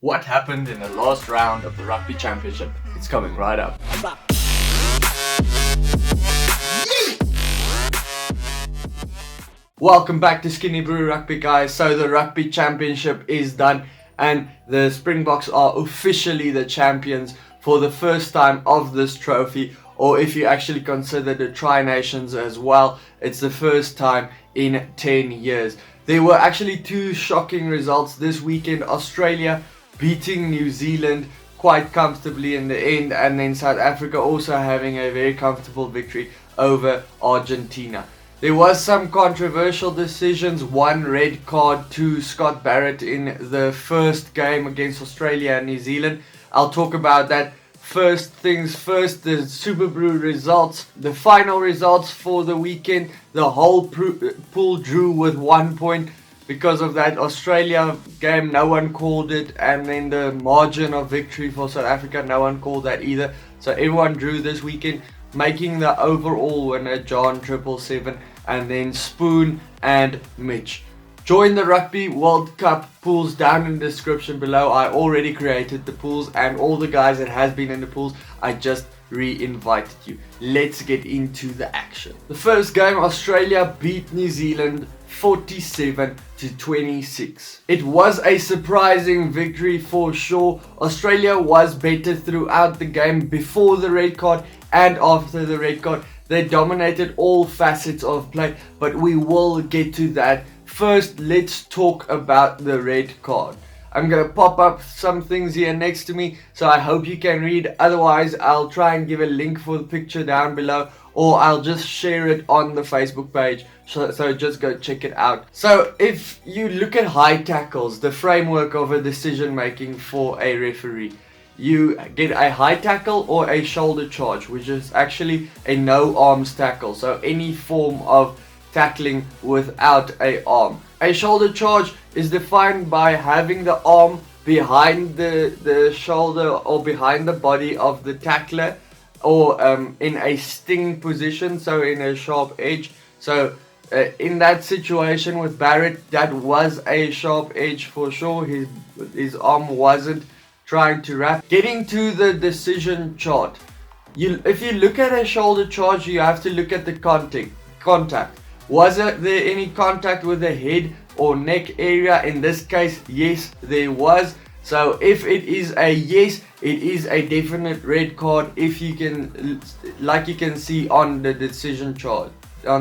What happened in the last round of the Rugby Championship? It's coming right up. Welcome back to SkinnyBru Rugby, guys. So the Rugby Championship is done and the Springboks are officially the champions for the first time of this trophy, or if you actually consider the Tri-Nations as well, it's the first time in 10 years. There were actually two shocking results this weekend. Australia beating New Zealand quite comfortably in the end, and then South Africa also having a very comfortable victory over Argentina. There was some controversial decisions, one red card to Scott Barrett in the first game against Australia and New Zealand. I'll talk about that. First things first, the SkinnyBru results, the final results for the weekend. The whole pool drew with 1 point. Because of that Australia game, no one called it, and then the margin of victory for South Africa, no one called that either. So everyone drew this weekend, making the overall winner John 777, and then Spoon and Mitch. Join the Rugby World Cup pools down in the description below. I already created the pools, and all the guys that has been in the pools, I just re-invited you. Let's get into the action. The first game, Australia beat New Zealand 47-26. It was a surprising victory for sure. Australia was better throughout the game, before the red card and after the red card. They dominated all facets of play, but we will get to that. First, let's talk about the red card. I'm going to pop up some things here next to me, so I hope you can read. Otherwise, I'll try and give a link for the picture down below, or I'll just share it on the Facebook page. So just go check it out. So if you look at high tackles, the framework of a decision making for a referee, you get a high tackle or a shoulder charge, which is actually a no arms tackle. So any form of tackling without a arm. A shoulder charge is defined by having the arm behind the shoulder or behind the body of the tackler, or in a sting position, so in a sharp edge. So in that situation with Barrett, that was a sharp edge for sure. His arm wasn't trying to wrap. Getting to the decision chart, if you look at a shoulder charge, you have to look at the contact. Was there any contact with the head or neck area? In this case, yes, there was. So if it is a yes, it is a definite red card, if you can, like you can see on the decision chart. So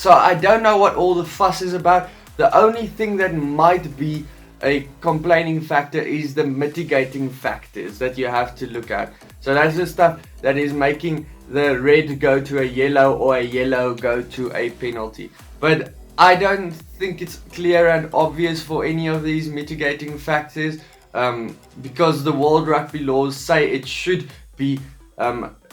I don't know what all the fuss is about. The only thing that might be a complaining factor is the mitigating factors that you have to look at. So that's the stuff that is making the red go to a yellow or a yellow go to a penalty. But I don't think it's clear and obvious for any of these mitigating factors, because the World Rugby laws say it should be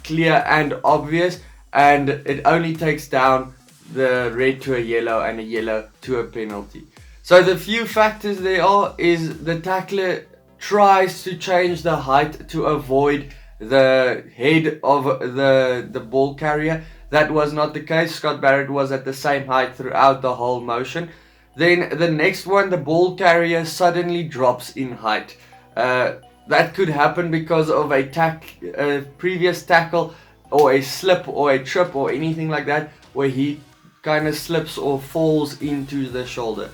clear and obvious, and it only takes down the red to a yellow and a yellow to a penalty. So the few factors there are is the tackler tries to change the height to avoid the head of the ball carrier. That was not the case. Scott Barrett was at the same height throughout the whole motion. Then the next one, the ball carrier suddenly drops in height. That could happen because of a previous tackle, or a slip or a trip or anything like that, where he kind of slips or falls into the shoulder.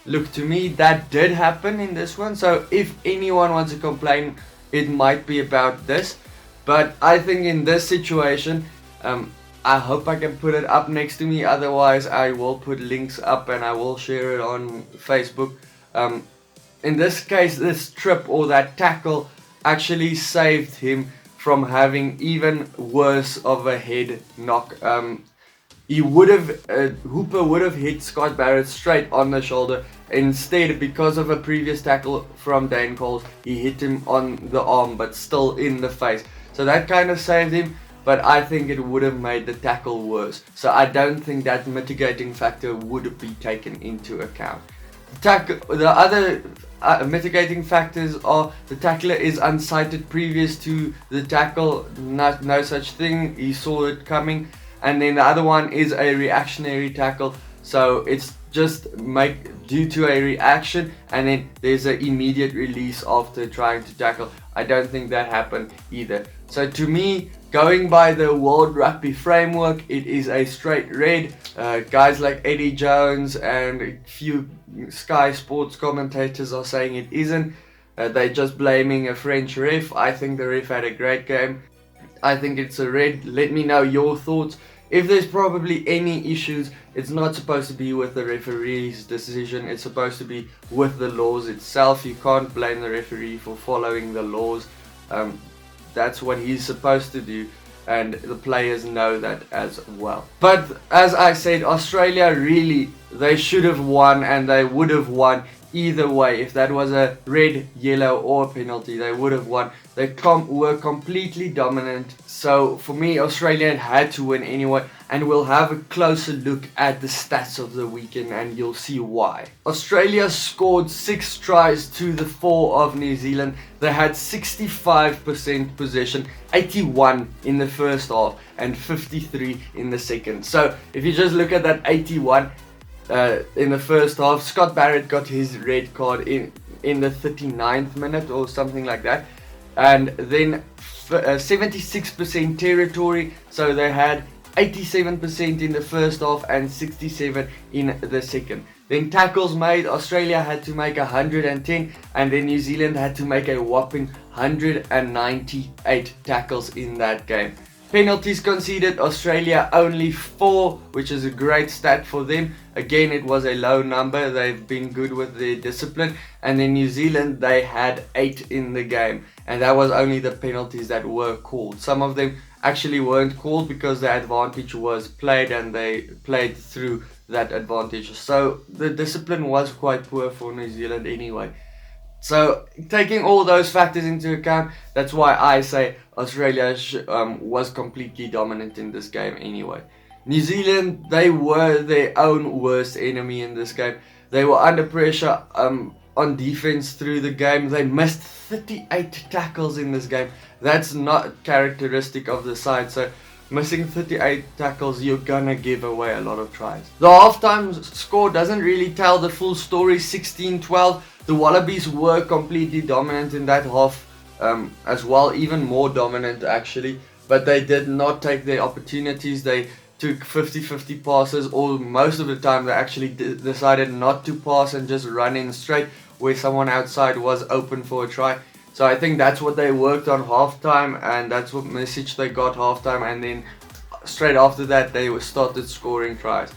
Look, to me that did happen in this one. So if anyone wants to complain, it might be about this. But I think in this situation, I hope I can put it up next to me. Otherwise, I will put links up and I will share it on Facebook. In this case, this trip or that tackle actually saved him from having even worse of a head knock. Hooper would have hit Scott Barrett straight on the shoulder. Instead, because of a previous tackle from Dane Coles, he hit him on the arm, but still in the face. So that kind of saved him, but I think it would have made the tackle worse. So I don't think that mitigating factor would be taken into account. The other mitigating factors are the tackler is unsighted previous to the tackle, no such thing, he saw it coming. And then the other one is a reactionary tackle, so it's just due to a reaction, and then there's an immediate release after trying to tackle. I don't think that happened either. So to me, going by the World Rugby framework, it is a straight red. Guys like Eddie Jones and a few Sky Sports commentators are saying it isn't. They're just blaming a French ref. I think the ref had a great game. I think it's a red. Let me know your thoughts. If there's probably any issues, it's not supposed to be with the referee's decision. It's supposed to be with the laws itself. You can't blame the referee for following the laws. That's what he's supposed to do, and the players know that as well. But as I said, Australia really, they should have won, and they would have won either way. If that was a red, yellow or a penalty, they would have won. They were completely dominant. So for me, Australia had to win anyway, and we'll have a closer look at the stats of the weekend and you'll see why. Australia scored 6 tries to the 4 of New Zealand. They had 65% possession, 81 in the first half and 53 in the second. So if you just look at that 81 in the first half, Scott Barrett got his red card in the 39th minute or something like that. And then 76% territory, so they had 87% in the first half and 67 in the second. Then tackles made, Australia had to make 110, and then New Zealand had to make a whopping 198 tackles in that game. Penalties conceded, Australia only 4, which is a great stat for them. Again, it was a low number. They've been good with their discipline. And then New Zealand, they had 8 in the game, and that was only the penalties that were called. Some of them actually weren't called because the advantage was played and they played through that advantage. So the discipline was quite poor for New Zealand anyway. So taking all those factors into account, that's why I say Australia was completely dominant in this game anyway. New Zealand, they were their own worst enemy in this game. They were under pressure on defense through the game. They missed 38 tackles in this game. That's not characteristic of the side. So missing 38 tackles, you're gonna give away a lot of tries. The halftime score doesn't really tell the full story. 16-12. The Wallabies were completely dominant in that half as well, even more dominant actually, but they did not take their opportunities. They took 50-50 passes, or most of the time they actually decided not to pass and just run in straight where someone outside was open for a try. So I think that's what they worked on halftime, and that's what message they got halftime, and then straight after that they started scoring tries.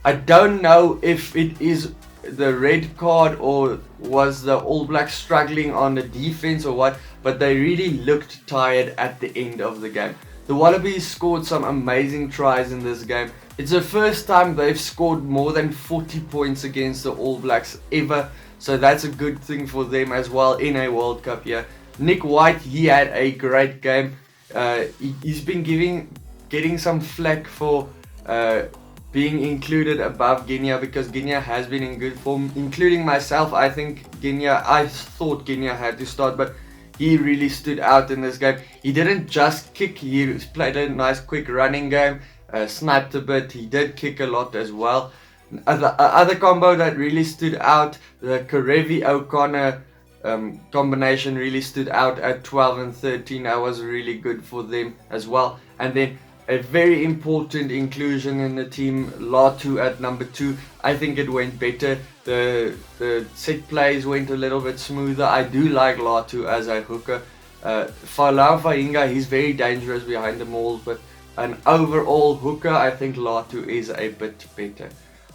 I don't know if it is the red card or was the All Blacks struggling on the defense or what, but they really looked tired at the end of the game. The Wallabies scored some amazing tries in this game. It's the first time they've scored more than 40 points against the All Blacks ever, so that's a good thing for them as well in a World Cup year. Nick White, he had a great game. He's been getting some flack for being included above Guinea, because Guinea has been in good form, including myself. I thought Guinea had to start, but he really stood out in this game. He didn't just kick, he played a nice quick running game, sniped a bit, he did kick a lot as well. Other combo that really stood out, the Karevi-O'Connor combination really stood out at 12 and 13. That was really good for them as well. And then a very important inclusion in the team, Latu at number 2. I think it went better. The set plays went a little bit smoother. I do like Latu as a hooker. Falau Fainga, he's very dangerous behind the mauls, but an overall hooker, I think Latu is a bit better.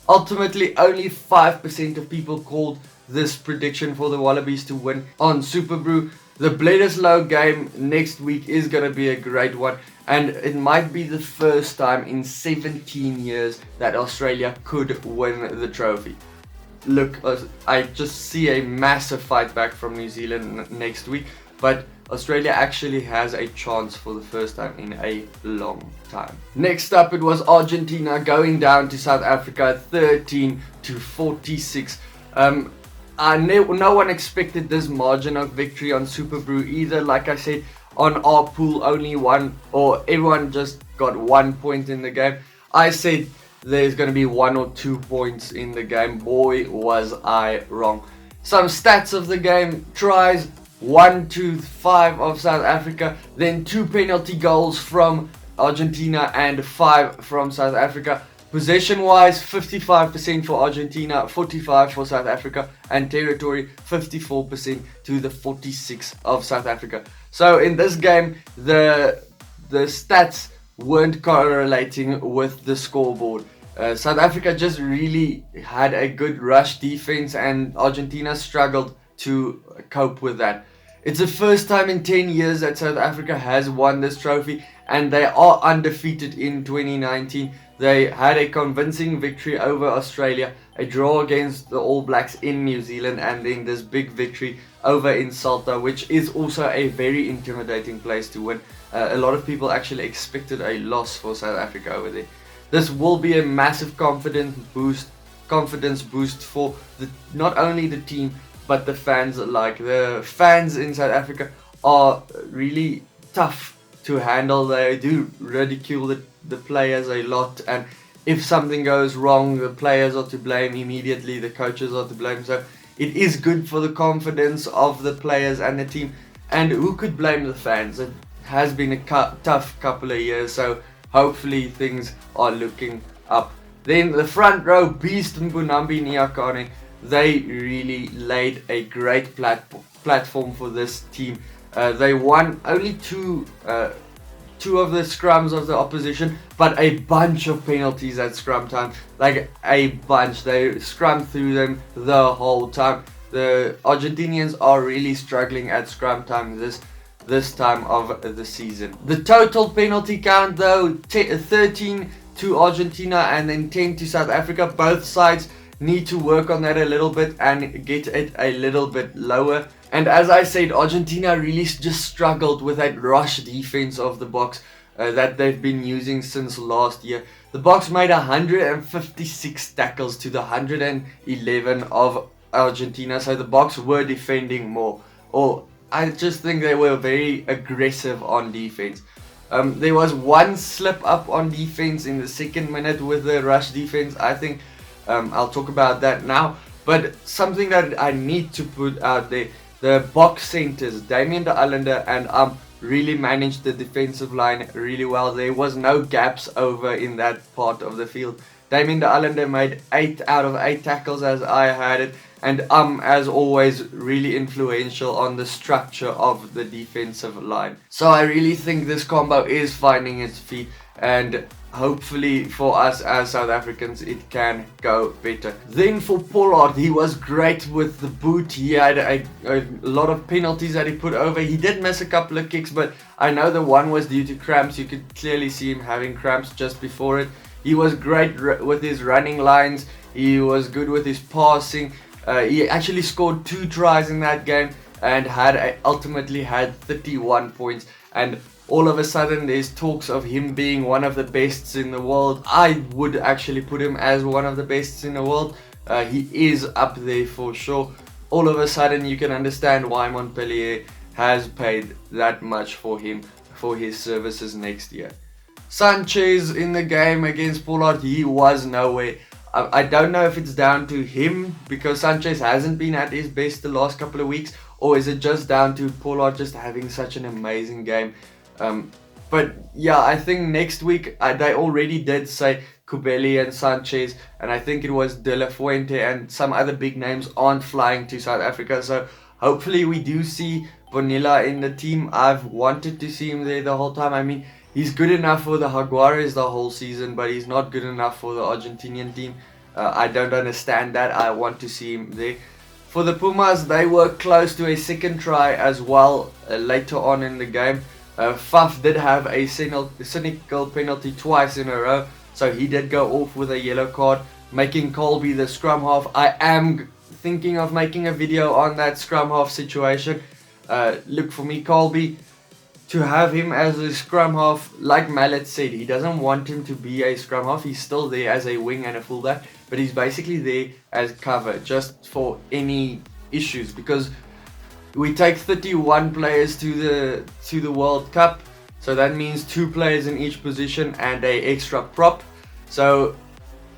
Ultimately, only 5% of people called this prediction for the Wallabies to win on SkinnyBru. The Bledisloe game next week is going to be a great one, and it might be the first time in 17 years that Australia could win the trophy. Look, I just see a massive fight back from New Zealand next week, but Australia actually has a chance for the first time in a long time. Next up, it was Argentina going down to South Africa 13-46. No one expected this margin of victory on SkinnyBru either. Like I said, on our pool, only one, or everyone just got 1 point in the game. I said there's going to be 1 or 2 points in the game. Boy, was I wrong. Some stats of the game: tries 1 to 5 of South Africa, then 2 penalty goals from Argentina and 5 from South Africa. Possession wise, 55% for Argentina, 45% for South Africa, and territory 54% to the 46% of South Africa. So in this game, the stats weren't correlating with the scoreboard. South Africa just really had a good rush defense, and Argentina struggled to cope with that. It's the first time in 10 years that South Africa has won this trophy, and they are undefeated in 2019. They had a convincing victory over Australia, a draw against the All Blacks in New Zealand, and then this big victory over in Salta, which is also a very intimidating place to win. A lot of people actually expected a loss for South Africa over there. This will be a massive confidence boost for not only the team but the fans alike. The fans in South Africa are really tough to handle. They do ridicule the players a lot, and if something goes wrong, the players are to blame immediately, the coaches are to blame. So it is good for the confidence of the players and the team, and who could blame the fans? It has been a tough couple of years, so hopefully things are looking up. Then the front row beast, Mbonambi Nyakane, they really laid a great platform for this team. They won only two of the scrums of the opposition, but a bunch of penalties at scrum time. Like a bunch. They scrummed through them the whole time. The Argentinians are really struggling at scrum time this time of the season. The total penalty count though, 13 to Argentina and then 10 to South Africa. Both sides need to work on that a little bit and get it a little bit lower. And as I said, Argentina really just struggled with that rush defense of the Boks that they've been using since last year. The Boks made 156 tackles to the 111 of Argentina, so the Boks were defending more. Or I just think they were very aggressive on defense. There was one slip up on defense in the second minute with the rush defense. I think I'll talk about that now. But something that I need to put out there, the Boks centers, Damian de Allende and really managed the defensive line really well. There was no gaps over in that part of the field. Damian de Allende made 8 out of 8 tackles as I had it, and as always really influential on the structure of the defensive line. So I really think this combo is finding its feet, and hopefully for us as South Africans it can go better. Then for Pollard, he was great with the boot. He had a lot of penalties that he put over. He did miss a couple of kicks, but I know the one was due to cramps. You could clearly see him having cramps just before it. He was great with his running lines. He was good with his passing. He actually scored 2 tries in that game and ultimately had 31 points. And all of a sudden there's talks of him being one of the best in the world. I would actually put him as one of the best in the world. He is up there for sure. All of a sudden you can understand why Montpellier has paid that much for him for his services next year. Sanchez in the game against Pollard, he was nowhere. I don't know if it's down to him because Sanchez hasn't been at his best the last couple of weeks, or is it just down to Pollard just having such an amazing game. But yeah, I think next week they already did say Kubeli and Sanchez, and I think it was De La Fuente and some other big names aren't flying to South Africa. So hopefully we do see Bonilla in the team. I've wanted to see him there the whole time. I mean, he's good enough for the Jaguares the whole season, but he's not good enough for the Argentinian team. I don't understand that. I want to see him there. For the Pumas, they were close to a second try as well later on in the game. Faf did have a cynical penalty twice in a row, so he did go off with a yellow card, making Colby the scrum half. I am thinking of making a video on that scrum half situation. Look, for me, Colby, to have him as a scrum half, like Mallet said, he doesn't want him to be a scrum half. He's still there as a wing and a fullback, but he's basically there as cover just for any issues, because we take 31 players to the World Cup, so that means 2 players in each position and a extra prop. So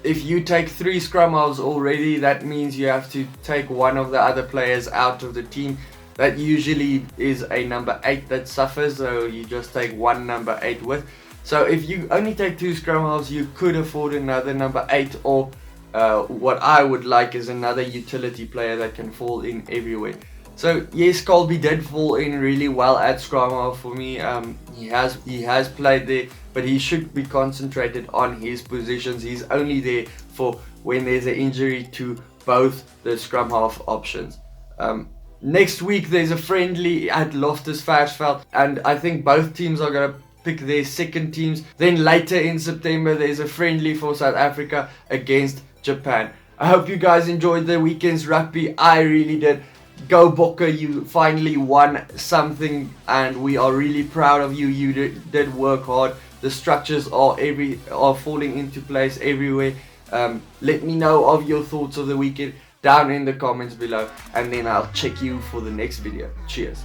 if you take 3 scrum halves already, that means you have to take one of the other players out of the team. That usually is a number 8 that suffers, so you just take one number 8 with. So if you only take 2 scrum halves, you could afford another number 8, or what I would like is another utility player that can fall in everywhere. So yes, Colby did fall in really well at scrum half for me. He has played there, but he should be concentrated on his positions. He's only there for when there's an injury to both the scrum half options. Next week there's a friendly at Loftus Versfeld, and I think both teams are going to pick their second teams. Then later in September there's a friendly for South Africa against Japan. I hope you guys enjoyed the weekend's rugby. I really did. Go Bokke, you finally won something and we are really proud of you. You did work hard. The structures are falling into place everywhere. Let me know of your thoughts of the weekend down in the comments below, and then I'll check you for the next video. Cheers.